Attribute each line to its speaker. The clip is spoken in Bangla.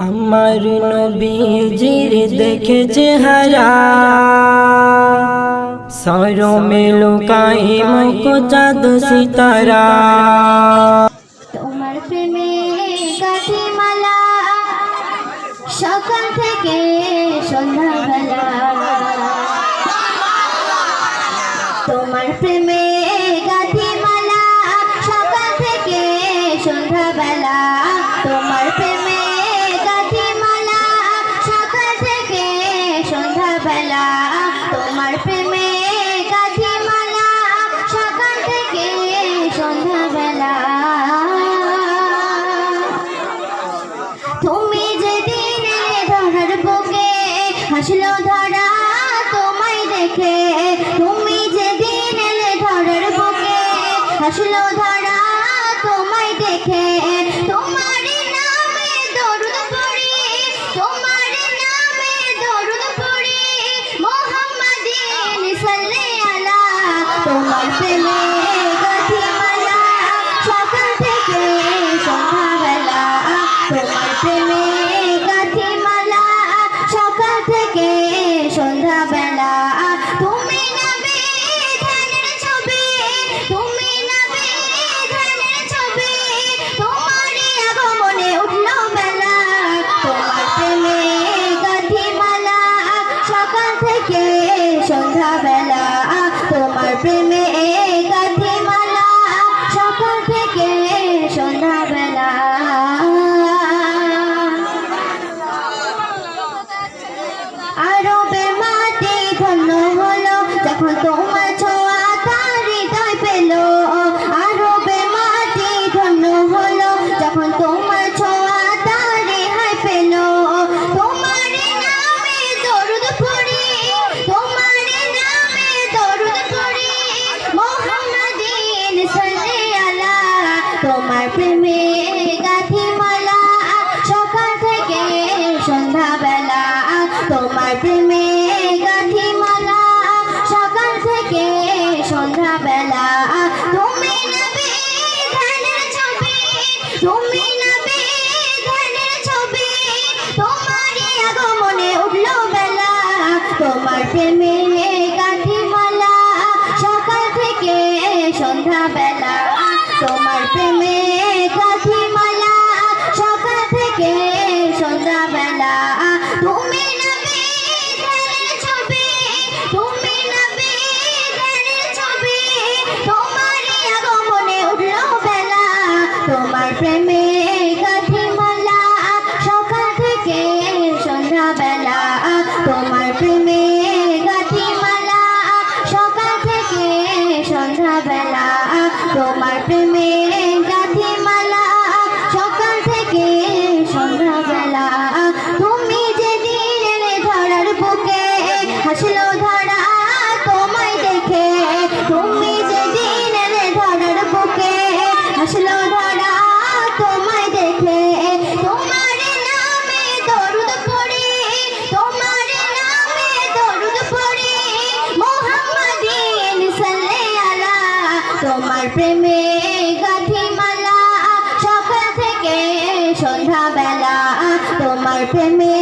Speaker 1: আমার নবীজির দেখে চেহারা শরমে লুকাই মুখ চাঁদ সিতারা।
Speaker 2: তোমার প্রেমে গাঁথি মালা সকাল থেকে সন্ধ্যাবেলা, তোমার প্রেমে গাঁথি মালা সকাল থেকে সন্ধ্যাবেলা, তোমার প্রেমে গাঁথি মালা সকাল থেকে সন্ধ্যাবেলা, তোমার প্রেমে গাঁথি মালা সকাল থেকে সন্ধ্যাবেলা। তুমি যেদিন ধরার বুকে হাসলো ধরা তোমায় দেখে, তুমি যেদিন ধরার বুকে হাসলো ধরা তোমায় দেখে, তোমার নামে দরুদ পড়ি, তোমার নামে দরুদ পড়ি, মুহাম্মাদিন সাল্লি আলা। তোমার প্রেমে গাঁথি মালা সকাল থেকে সন্ধ্যাবেলা, তোমার প্রেমে গাঁথি মালা সকাল থেকে সন্ধ্যাবেলা। তুমি নবী ধ্যানের ছবি, তুমি নবী ধ্যানের ছবি, তোমারই আগমনে উঠলো বেলা, তোমার প্রেমে গাঁথি মালা সকাল থেকে সন্ধ্যাবেলা, তোমার প্রেমে গাঁথি মালা সকাল থেকে সন্ধ্যাবেলা। আরবে মাটি ধন্য হলো যখন তোমার ছোঁয়া তার হৃদয় পেল, আরবে মাটি ধন্য হলো যখন তোমার ছোঁয়া তার রেহাই পেল, তোমার নামে দরুদ পড়ি, তোমার নামে দরুদ পড়ি, মুহাম্মাদিন সাল্লি আলা। তোমার প্রেমে গাঁথি মালা সকাল থেকে সন্ধ্যাবেলা, তোমার প্রেমে গাঁথি মালা সকাল থেকে সন্ধ্যাবেলা। তুমি নবী ধ্যানের ছবি, তুমি নবী ধ্যানের ছবি, তোমারই আগমনে উঠলো বেলা, তোমার প্রেমে গাঁথি মালা সকাল থেকে সন্ধ্যাবেলা, তোমার প্রেমে গাঁথি মালা সকাল থেকে সন্ধ্যাবেলা। তুমি নবী ধ্যানের ছবি, তুমি নবী ধ্যানের ছবি, তোমারই আগমনে উঠলো বেলা, তোমার প্রেমে গাঁথি মালা সকাল থেকে সন্ধ্যাবেলা, তোমার প্রেমে গাঁথি মালা সকাল থেকে সন্ধ্যাবেলা, তোমার প্রেমে গাঁথি মালা সকাল থেকে সন্ধ্যাবেলা। তুমি যেদিন ধরার বুকে হাসলো ধরা তোমায় দেখে, তুমি যেদিন ধরার বুকে হাসলো ধরা তোমায় দেখে, তোমার নামে দরুদ পড়ি, তোমার নামে দরুদ পড়ি, মুহাম্মাদিন সাল্লি আলা। তোমার প্রেমে গাঁথি মালা সকাল থেকে সন্ধ্যাবেলা, তোমার প্রেমে